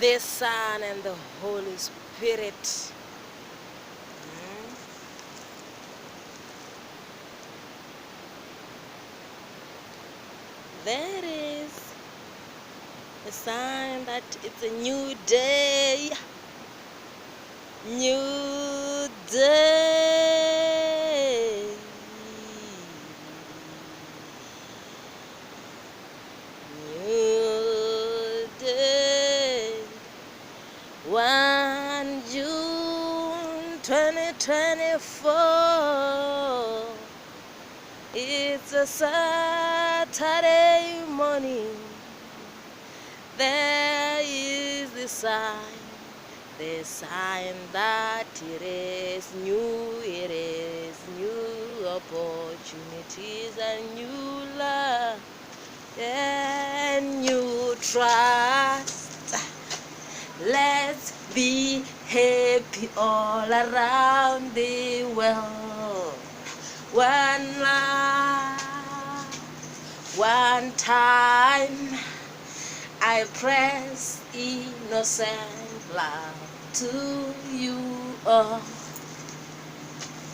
the Son and the Holy Spirit. That is a sign that it's a new day. New day. New day. 1 June 2024. It's a Saturday morning. There is the sign that it is new opportunities and new love and new trust. Let's be happy all around the world. One life, one time, I press innocent love to you all.